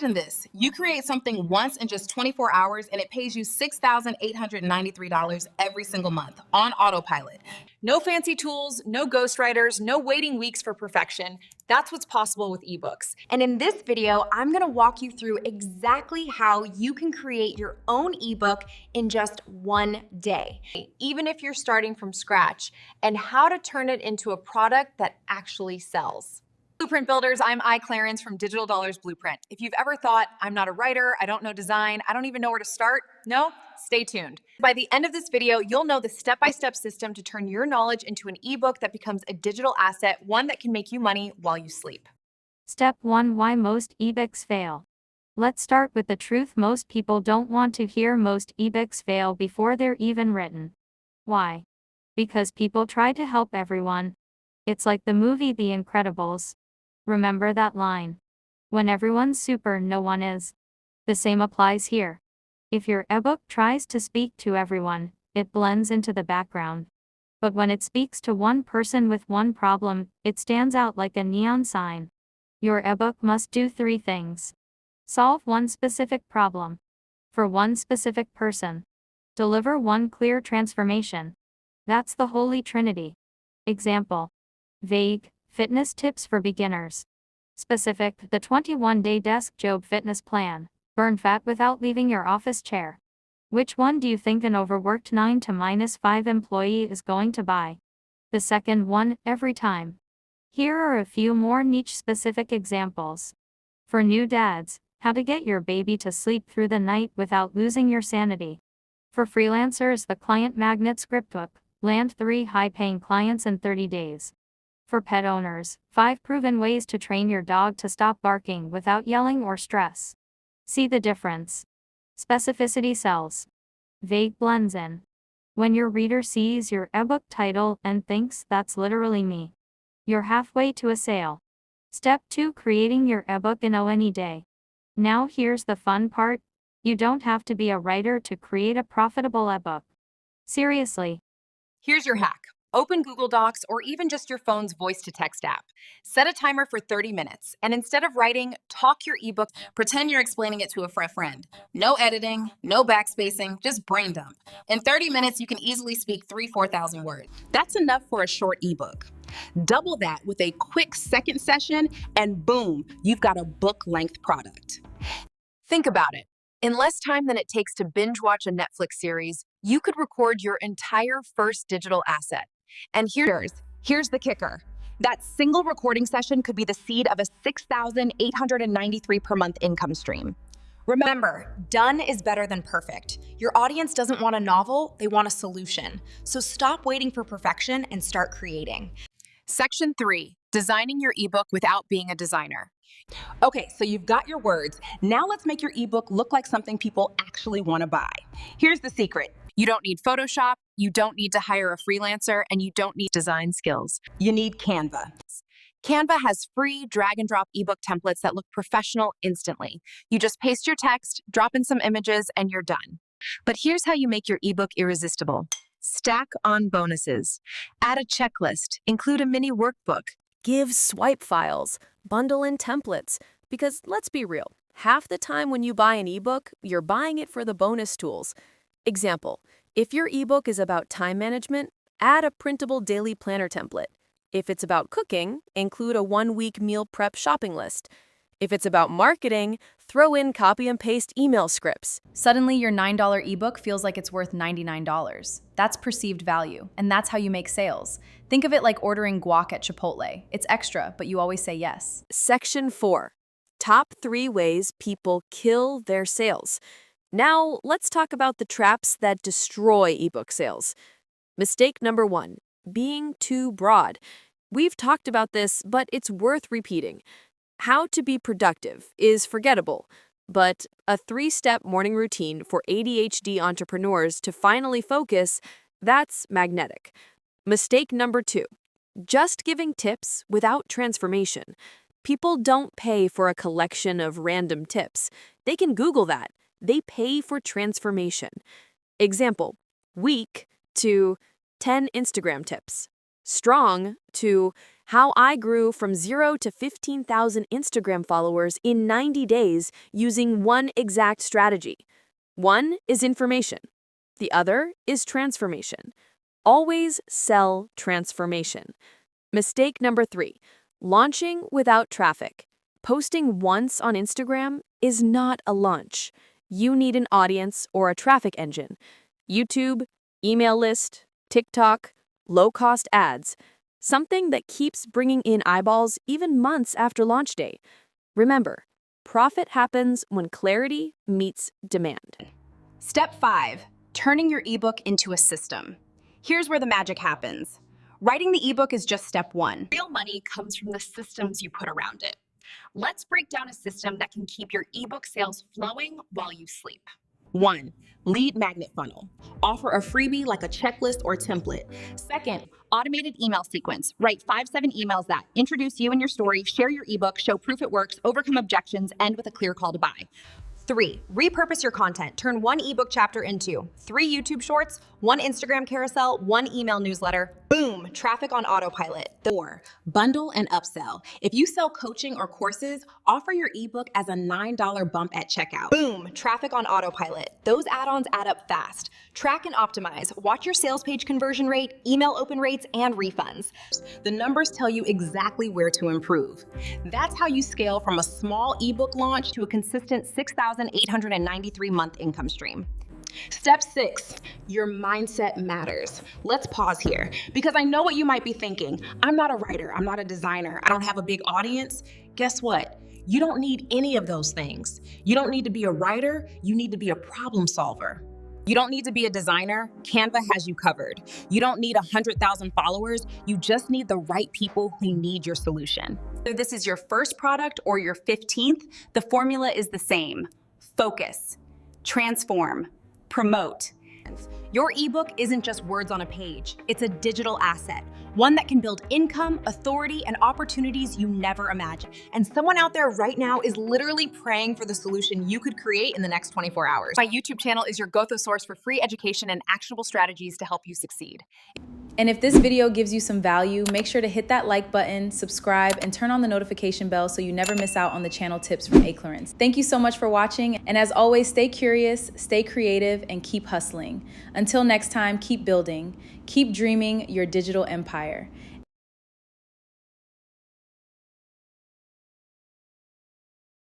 Imagine this. You create something once in just 24 hours and it pays you $6,893 every single month on autopilot. No fancy tools, no ghostwriters, no waiting weeks for perfection. That's what's possible with ebooks. And in this video, I'm gonna walk you through exactly how you can create your own ebook in just one day, even if you're starting from scratch, and how to turn it into a product that actually sells. Blueprint builders, I'm Clarence from Digital Dollars Blueprint. If you've ever thought, I'm not a writer, I don't know design, I don't even know where to start, no, stay tuned. By the end of this video, you'll know the step-by-step system to turn your knowledge into an ebook that becomes a digital asset, one that can make you money while you sleep. Step 1: Why most ebooks fail. Let's start with the truth most people don't want to hear. Most ebooks fail before they're even written. Why? Because people try to help everyone. It's like the movie The Incredibles. Remember that line? When everyone's super, no one is. The same applies here. If your ebook tries to speak to everyone, it blends into the background. But when it speaks to one person with one problem, it stands out like a neon sign. Your ebook must do 3 things. Solve one specific problem. For one specific person. Deliver one clear transformation. That's the Holy Trinity. Example. Vague. Fitness tips for beginners. Specific, the 21-day desk job fitness plan. Burn fat without leaving your office chair. Which one do you think an overworked 9 to -5 employee is going to buy? The second one, every time. Here are a few more niche specific examples. For new dads, how to get your baby to sleep through the night without losing your sanity. For freelancers, the Client Magnet Scriptbook. Land 3 high-paying clients in 30 days. For pet owners, 5 proven ways to train your dog to stop barking without yelling or stress. See the difference? Specificity sells. Vague blends in. When your reader sees your ebook title and thinks that's literally me, you're halfway to a sale. Step 2: Creating your ebook in any day. Now here's the fun part. You don't have to be a writer to create a profitable ebook. Seriously. Here's your hack. Open Google Docs or even just your phone's voice-to-text app. Set a timer for 30 minutes, and instead of writing, talk your ebook. Pretend you're explaining it to a friend. No editing, no backspacing, just brain dump. In 30 minutes, you can easily speak 4,000 words. That's enough for a short ebook. Double that with a quick second session, and boom, you've got a book-length product. Think about it. In less time than it takes to binge watch a Netflix series, you could record your entire first digital asset. And here's the kicker. That single recording session could be the seed of a $6,893 per month income stream. Remember, done is better than perfect. Your audience doesn't want a novel, they want a solution. So stop waiting for perfection and start creating. Section 3, designing your ebook without being a designer. Okay, so you've got your words. Now let's make your ebook look like something people actually want to buy. Here's the secret. You don't need Photoshop, you don't need to hire a freelancer, and you don't need design skills. You need Canva. Canva has free drag and drop ebook templates that look professional instantly. You just paste your text, drop in some images, and you're done. But here's how you make your ebook irresistible. Stack on bonuses. Add a checklist. Include a mini workbook. Give swipe files. Bundle in templates. Because let's be real, half the time when you buy an ebook, you're buying it for the bonus tools. Example, if your ebook is about time management, add a printable daily planner template. If it's about cooking, include a 1-week meal prep shopping list. If it's about marketing, throw in copy and paste email scripts. Suddenly, your $9 ebook feels like it's worth $99. That's perceived value, and that's how you make sales. Think of it like ordering guac at Chipotle. It's extra, but you always say yes. Section 4. Top 3 ways people kill their sales. Now, let's talk about the traps that destroy ebook sales. Mistake number 1, being too broad. We've talked about this, but it's worth repeating. How to be productive is forgettable, but a 3-step morning routine for ADHD entrepreneurs to finally focus, that's magnetic. Mistake number 2, just giving tips without transformation. People don't pay for a collection of random tips. They can Google that. They pay for transformation. Example, weak to 10 Instagram tips. Strong to How I grew from 0 to 15,000 Instagram followers in 90 days using one exact strategy. One is information. The other is transformation. Always sell transformation. Mistake number 3, launching without traffic. Posting once on Instagram is not a launch. You need an audience or a traffic engine. YouTube, email list, TikTok, low-cost ads. Something that keeps bringing in eyeballs even months after launch day. Remember, profit happens when clarity meets demand. Step 5, turning your ebook into a system. Here's where the magic happens. Writing the ebook is just step 1. Real money comes from the systems you put around it. Let's break down a system that can keep your ebook sales flowing while you sleep. 1, lead magnet funnel. Offer a freebie like a checklist or template. 2nd, automated email sequence. Write 5-7 emails that introduce you and your story, share your ebook, show proof it works, overcome objections, end with a clear call to buy. 3, repurpose your content. Turn one ebook chapter into 3 YouTube shorts, 1 Instagram carousel, 1 email newsletter. Boom, traffic on autopilot. 4, bundle and upsell. If you sell coaching or courses, offer your ebook as a $9 bump at checkout. Boom, traffic on autopilot. Those add-ons add up fast. Track and optimize. Watch your sales page conversion rate, email open rates, and refunds. The numbers tell you exactly where to improve. That's how you scale from a small ebook launch to a consistent $6,893 month income stream. Step 6, your mindset matters. Let's pause here because I know what you might be thinking. I'm not a writer, I'm not a designer, I don't have a big audience. Guess what? You don't need any of those things. You don't need to be a writer, you need to be a problem solver. You don't need to be a designer, Canva has you covered. You don't need 100,000 followers, you just need the right people who need your solution. Whether this is your first product or your 15th, the formula is the same. Focus, transform, promote. Your ebook isn't just words on a page, it's a digital asset, one that can build income, authority, and opportunities you never imagined. And someone out there right now is literally praying for the solution you could create in the next 24 hours. My YouTube channel is your go-to source for free education and actionable strategies to help you succeed. And if this video gives you some value, make sure to hit that like button, subscribe, and turn on the notification bell so you never miss out on the channel tips from Clarence. Thank you so much for watching. And as always, stay curious, stay creative, and keep hustling. Until next time, keep building, keep dreaming your digital empire.